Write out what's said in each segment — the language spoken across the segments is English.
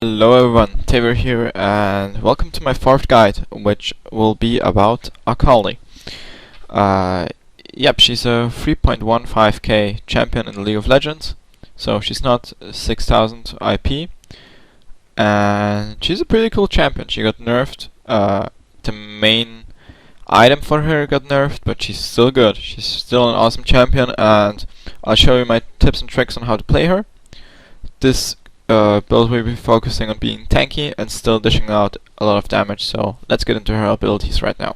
Hello everyone, Tabor here, and welcome to my fourth guide, which will be about Akali. Uh, yep, she's a 3.15k champion in League of Legends, so she's not 6000 IP, and she's a pretty cool champion. She got nerfed, the main item for her got nerfed, but she's still good. She's still an awesome champion, and I'll show you my tips and tricks on how to play her. This build will be focusing on being tanky and still dishing out a lot of damage, so let's get into her abilities right now.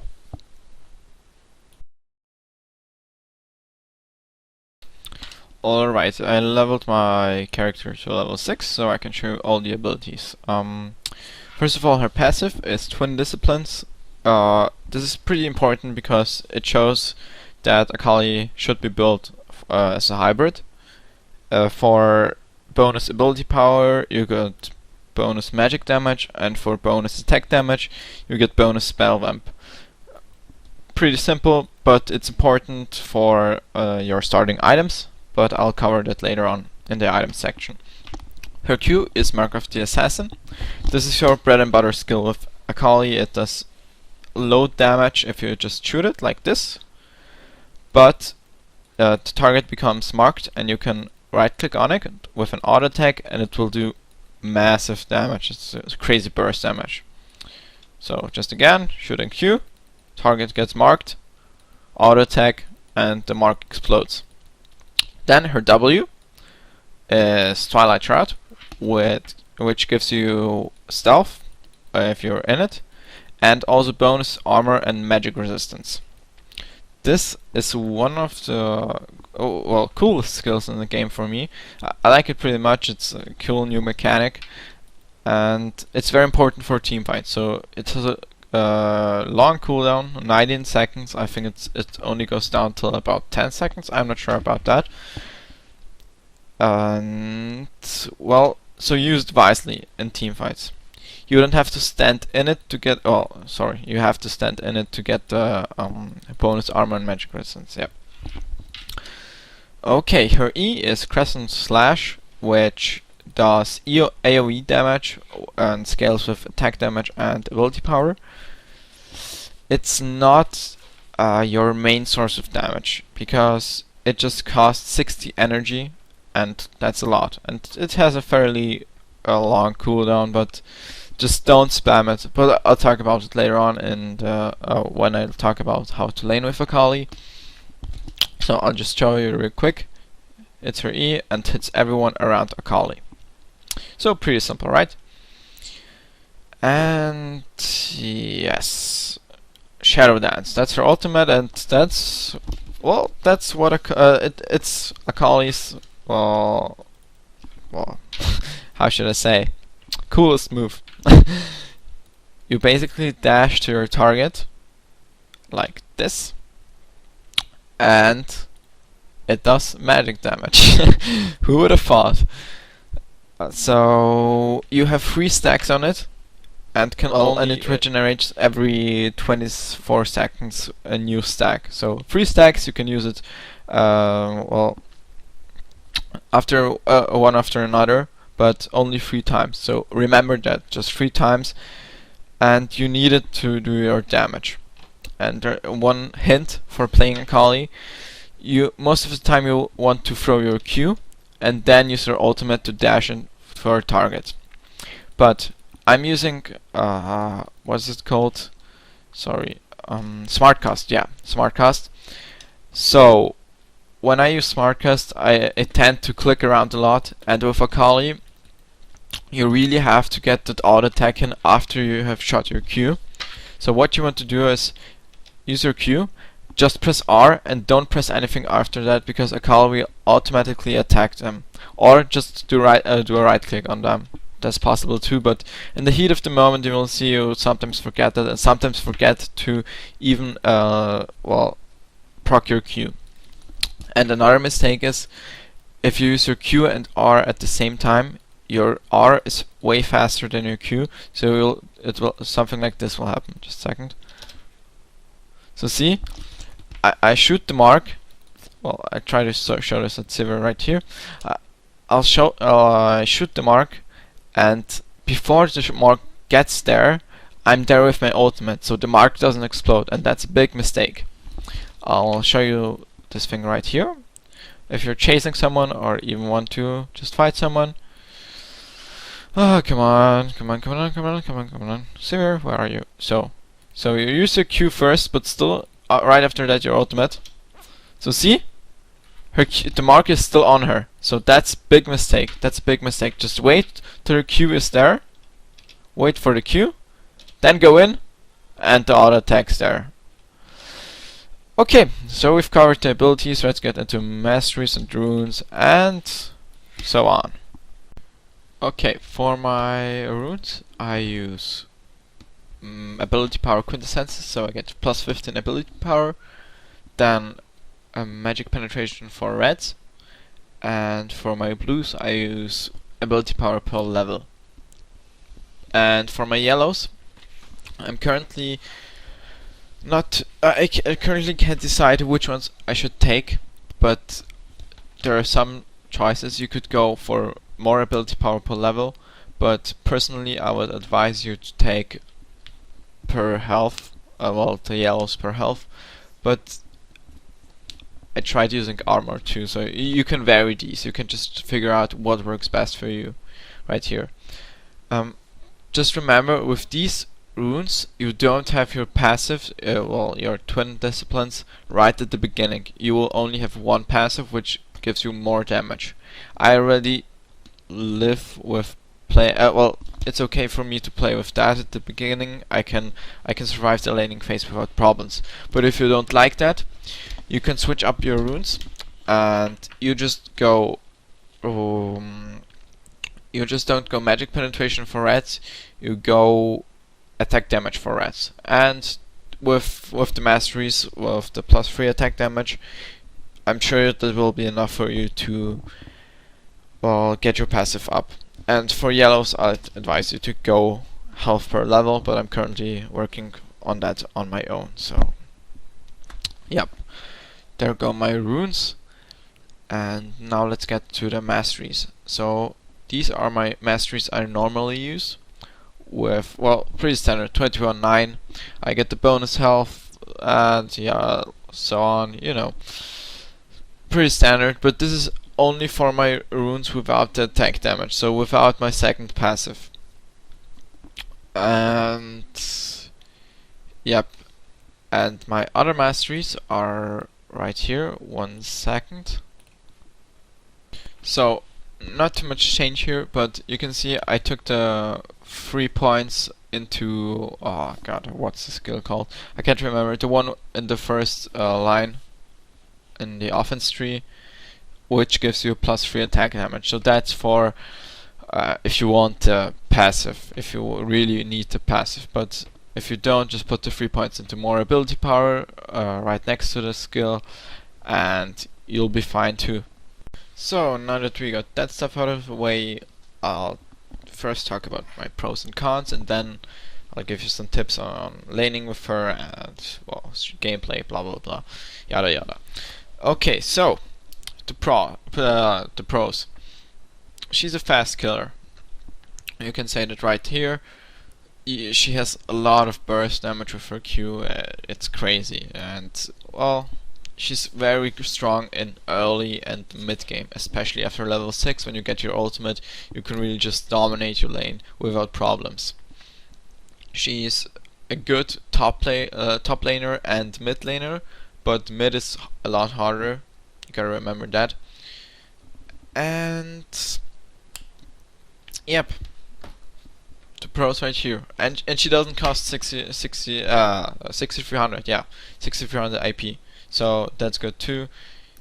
Alright, I leveled my character to level 6 so I can show you all the abilities. First of all, her passive is Twin Disciplines. This is pretty important because it shows that Akali should be built as a hybrid. For bonus ability power, you get bonus magic damage, and for bonus attack damage, you get bonus spell vamp. Pretty simple, but it's important for your starting items, but I'll cover that later on in the item section. Her Q is Mark of the Assassin. This is your bread and butter skill with Akali. It does low damage if you just shoot it like this, but the target becomes marked and you can right click on it with an auto attack and it will do massive damage. It's crazy burst damage. So just again, shooting Q, target gets marked, auto attack, and the mark explodes. Then her W is Twilight Shroud, which gives you stealth if you're in it, and also bonus armor and magic resistance. This is one of the coolest skills in the game for me. I like it pretty much. It's a cool new mechanic, and it's very important for team fights. So it has a long cooldown, 19 seconds. I think it only goes down till about 10 seconds. I'm not sure about that. And well, so use it wisely in team fights. You don't have to stand in it to get. Oh, sorry. You have to stand in it to get the bonus armor and magic resistance. Yep. Okay, her E is Crescent Slash, which does AoE damage and scales with attack damage and ability power. It's not your main source of damage because it just costs 60 energy, and that's a lot. And it has a fairly long cooldown, but just don't spam it. But I'll talk about it later on, and when I talk about how to lane with Akali. So I'll just show you real quick. It's her E and hits everyone around Akali. So pretty simple, right? And yes, Shadow Dance. That's her ultimate, and that's what it's Akali's well, how should I say? Coolest move. You basically dash to your target like this, and it does magic damage. Who would have thought? So you have 3 stacks on it, and and it regenerates every 24 seconds a new stack. So 3 stacks, you can use it after one after another, but only 3 times. So remember that, just 3 times, and you need it to do your damage. And one hint for playing Akali: most of the time you want to throw your Q and then use your ultimate to dash in for a target. But I'm using what's it called? Sorry, Smartcast. Yeah, Smartcast. So when I use Smartcast, I tend to click around a lot, and with Akali, you really have to get that auto attack in after you have shot your Q. So what you want to do is use your Q, just press R and don't press anything after that, because Akali will automatically attack them. Or just do a right click on them. That's possible too, but in the heat of the moment you will see you sometimes forget that, and sometimes forget to even proc your Q. And another mistake is, if you use your Q and R at the same time, your R is way faster than your Q, so something like this will happen. Just a second. So see, I shoot the mark. Well, I try to show this at Silver right here. I shoot the mark, and before the mark gets there, I'm there with my ultimate, so the mark doesn't explode, and that's a big mistake. I'll show you this thing right here. If you're chasing someone or even want to just fight someone. Oh, come on, come on, come on, come on, come on, come on. Simmer, where are you? So you use your Q first, but still, right after that, your ultimate. So see? The mark is still on her. So that's big mistake. That's a big mistake. Just wait till her Q is there. Wait for the Q. Then go in, and the auto attack's there. Okay, so we've covered the abilities. Let's get into masteries and runes and so on. Okay, for my runes, I use ability power quintessences, so I get plus 15 ability power. Then magic penetration for reds, and for my blues, I use ability power per level. And for my yellows, I'm currently not. I currently can't decide which ones I should take, but there are some choices. You could go for more ability power per level, but personally I would advise you to take per health, well, the yellows per health, but I tried using armor too, so you can vary these. You can just figure out what works best for you right here. Just remember, with these runes, you don't have your passive, well, your twin disciplines right at the beginning. You will only have one passive, which gives you more damage. I already live with well, it's okay for me to play with that at the beginning. I can survive the laning phase without problems. But if you don't like that, you can switch up your runes, and you just go. You just don't go magic penetration for reds. You go attack damage for reds, and with the masteries, with the plus 3 attack damage, I'm sure that will be enough for you to, well, get your passive up. And for yellows, I'd advise you to go health per level, but I'm currently working on that on my own. So, yep, there go my runes. And now let's get to the masteries. So these are my masteries I normally use. With, well, pretty standard, 21-9. I get the bonus health, and yeah, so on, you know. Pretty standard, but this is only for my runes without the attack damage, so without my second passive. And yep, and my other masteries are right here. 1 second. So not too much change here, but you can see I took the 3 points into, oh god, what's the skill called? I can't remember. The one in the first line in the offense tree, which gives you plus 3 attack damage. So that's for if you want passive, if you really need the passive. But if you don't, just put the 3 points into more ability power right next to the skill, and you'll be fine too. So now that we got that stuff out of the way, I'll first talk about my pros and cons, and then I'll give you some tips on laning with her and, well, gameplay, blah blah blah, yada yada. Okay, so the pros. She's a fast killer. You can say that right here. She has a lot of burst damage with her Q. It's crazy, and well, she's very strong in early and mid game, especially after level 6. When you get your ultimate, you can really just dominate your lane without problems. She's a good top laner and mid laner, but mid is a lot harder. You gotta remember that. And yep, the pros right here. And she doesn't cost 6300. Yeah, 6300 IP. So that's good too.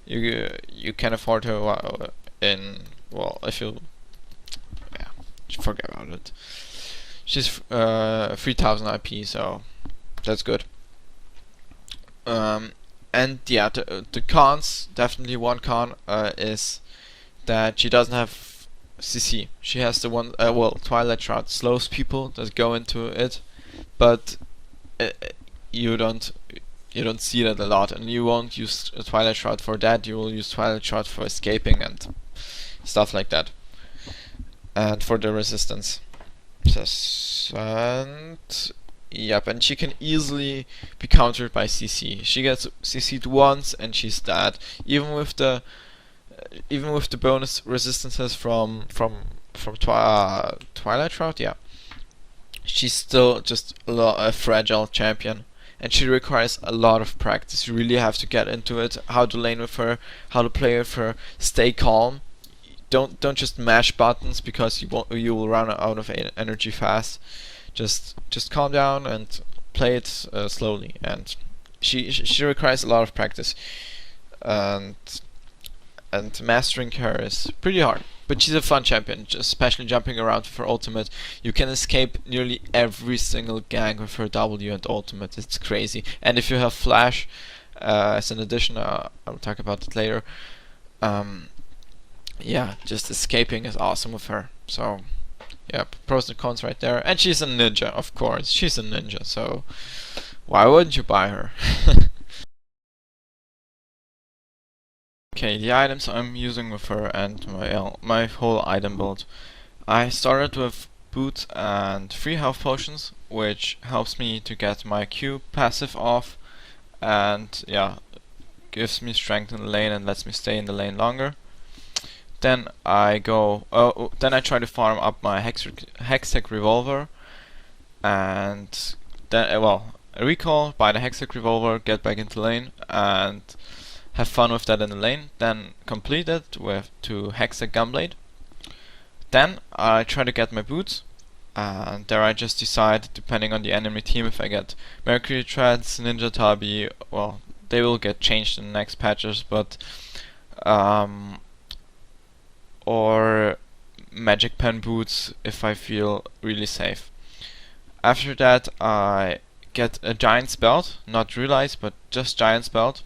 You can afford her in, well, if you, yeah, forget about it. She's 3000 IP, so that's good. And yeah, the cons, definitely one con is that she doesn't have CC. She has the one, well, Twilight Shroud slows people that go into it, but you don't see that a lot, and you won't use a Twilight Shroud for that. You will use Twilight Shroud for escaping and stuff like that, and for the resistance. And yep, and she can easily be countered by CC. She gets CC'd once and she's dead. Even with the bonus resistances from Twilight Shroud, yeah, she's still just a fragile champion, and she requires a lot of practice. You really have to get into it, how to lane with her, how to play with her, stay calm. Don't just mash buttons because you will run out of energy fast. Just calm down and play it slowly. And she requires a lot of practice, and mastering her is pretty hard. But she's a fun champion, especially jumping around with her ultimate. You can escape nearly every single gang with her W and ultimate. It's crazy. And if you have flash as an addition, I'll talk about it later. Yeah, just escaping is awesome with her. So, yeah, pros and cons right there. And she's a ninja, of course. She's a ninja, so why wouldn't you buy her? Okay, the items I'm using with her and my whole item build. I started with boots and 3 health potions, which helps me to get my Q passive off, and yeah, gives me strength in the lane and lets me stay in the lane longer. Then I try to farm up my Hextech revolver, and then a recall, buy the Hextech revolver, get back into lane, and have fun with that in the lane. Then complete it with 2 Hextech gunblade. Then I try to get my boots, and there I just decide, depending on the enemy team, if I get Mercury Treads, Ninja Tabi, well, they will get changed in the next patches, but or Magic Pen boots if I feel really safe. After that I get a Giant's Belt, not Realize, but just Giant's Belt,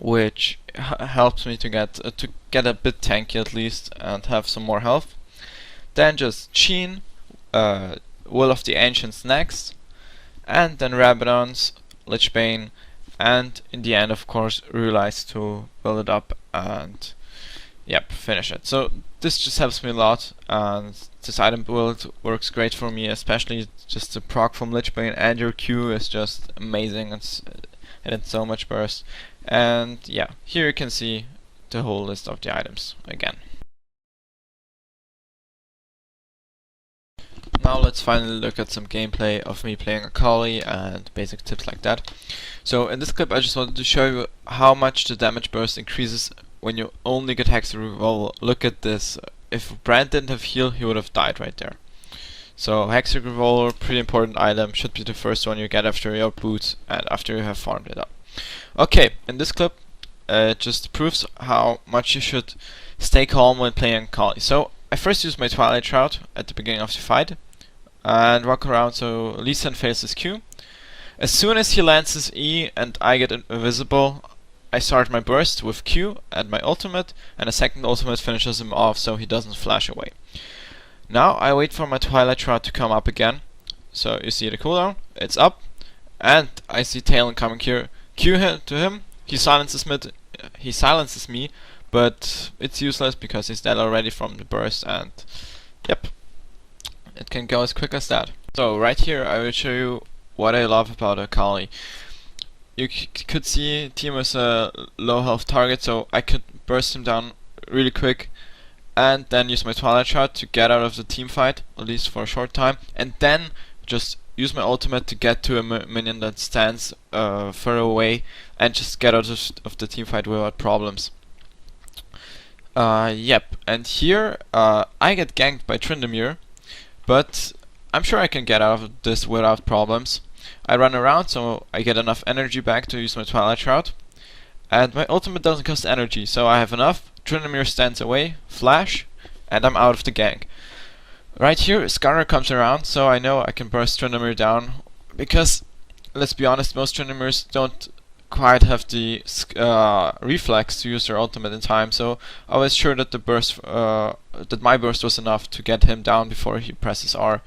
which helps me to get a bit tanky at least and have some more health. Then just Sheen, Will of the Ancients next, and then Rabadons, Lichbane, and in the end of course Realize to build it up and yep, finish it. So this just helps me a lot, and this item build works great for me, especially just the proc from Lichbane, and your Q is just amazing. It's so much burst. And yeah, here you can see the whole list of the items again. Now let's finally look at some gameplay of me playing Akali and basic tips like that. So in this clip I just wanted to show you how much the damage burst increases when you only get Hextech Revolver. Look at this. If Brand didn't have heal, he would have died right there. So Hextech Revolver, pretty important item, should be the first one you get after your boots and after you have farmed it up. Okay, in this clip it just proves how much you should stay calm when playing Akali. So I first use my Twilight Shroud at the beginning of the fight and walk around so Lee Sin fails his Q. As soon as he lands his E and I get invisible, I start my burst with Q and my ultimate, and a second ultimate finishes him off so he doesn't flash away. Now I wait for my Twilight Shroud to come up again. So you see the cooldown, it's up, and I see Talon coming here. Q to him, he silences me, but it's useless because he's dead already from the burst, and yep, it can go as quick as that. So right here I will show you what I love about Akali. You could see team is a low health target, so I could burst him down really quick and then use my Twilight Shroud to get out of the team fight, at least for a short time, and then just use my ultimate to get to a minion that stands further away and just get out of the team fight without problems. Yep, and here I get ganked by Tryndamere, but I'm sure I can get out of this without problems. I run around so I get enough energy back to use my Twilight Shroud, and my ultimate doesn't cost energy, so I have enough. Tryndamere stands away, flash, and I'm out of the gank. Right here, Skarner comes around, so I know I can burst Tryndamere down, because, let's be honest, most Tryndameres don't quite have the reflex to use their ultimate in time, so I was sure that that my burst was enough to get him down before he presses R.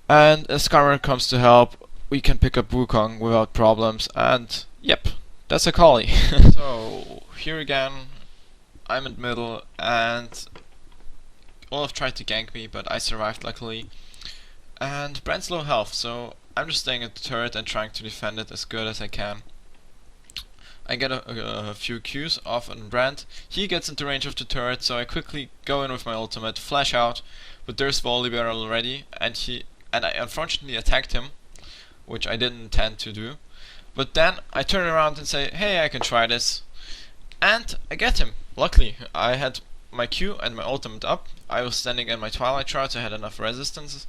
And as Skarner comes to help, we can pick up Wukong without problems, and yep, that's Akali. So, here again, I'm in middle, and Olaf tried to gank me, but I survived luckily. And Brand's low health, so I'm just staying at the turret and trying to defend it as good as I can. I get a few Qs off on Brand. He gets into range of the turret, so I quickly go in with my ultimate, flash out, but there's Volibear already, and I unfortunately attacked him, which I didn't intend to do. But then I turn around and say, hey, I can try this, and I get him. Luckily, I had my Q and my ultimate up. I was standing in my Twilight Shroud, so I had enough resistance,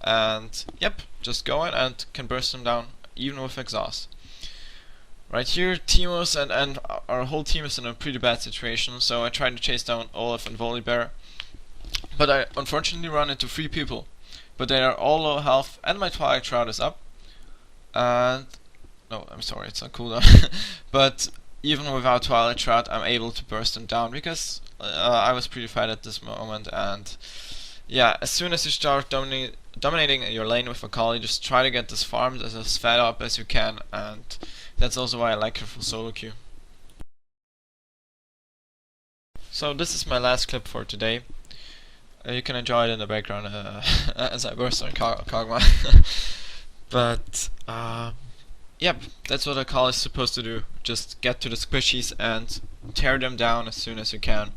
and yep, just go in and can burst him down, even with exhaust. Right here, Teemos and our whole team is in a pretty bad situation, so I try to chase down Olaf and Volibear, but I unfortunately run into 3 people. But they are all low health, and my Twilight Shroud is up, and no, I'm sorry, it's on cooldown. But even without Twilight Shroud, I'm able to burst them down because I was pretty fed at this moment. And yeah, as soon as you start dominating your lane with Akali, just try to get this farmed as fed up as you can, and that's also why I like her for solo queue. So this is my last clip for today. You can enjoy it in the background as I burst on Kog'Maw. But yep, that's what Akali is supposed to do. Just get to the squishies and tear them down as soon as you can,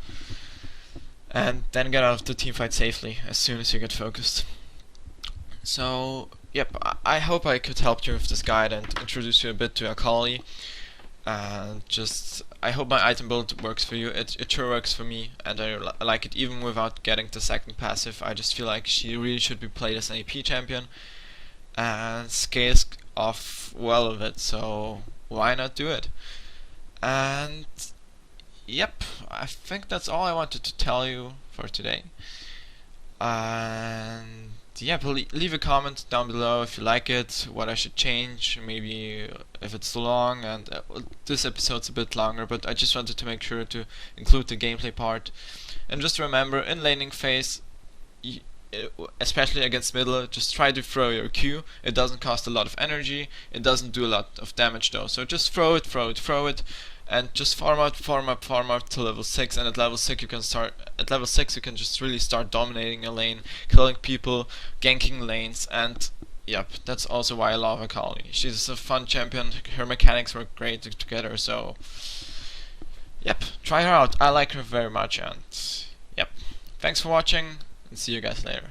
and then get out of the teamfight safely as soon as you get focused. So yep, I hope I could help you with this guide and introduce you a bit to Akali. And just, I hope my item build works for you. It sure works for me, and I like it even without getting the second passive. I just feel like she really should be played as an AP champion, and scales off well with it, so why not do it? And yep, I think that's all I wanted to tell you for today. And yeah, leave a comment down below if you like it, what I should change, maybe if it's too long. And this episode's a bit longer, but I just wanted to make sure to include the gameplay part. And just remember, in laning phase, especially against middle, just try to throw your Q. It doesn't cost a lot of energy, it doesn't do a lot of damage though, so just throw it, and just farm out to level 6, and at level 6 you can just really start dominating a lane, killing people, ganking lanes. And yep, that's also why I love Akali. She's a fun champion, her mechanics work great together, so yep, try her out. I like her very much. And yep, thanks for watching, and see you guys later.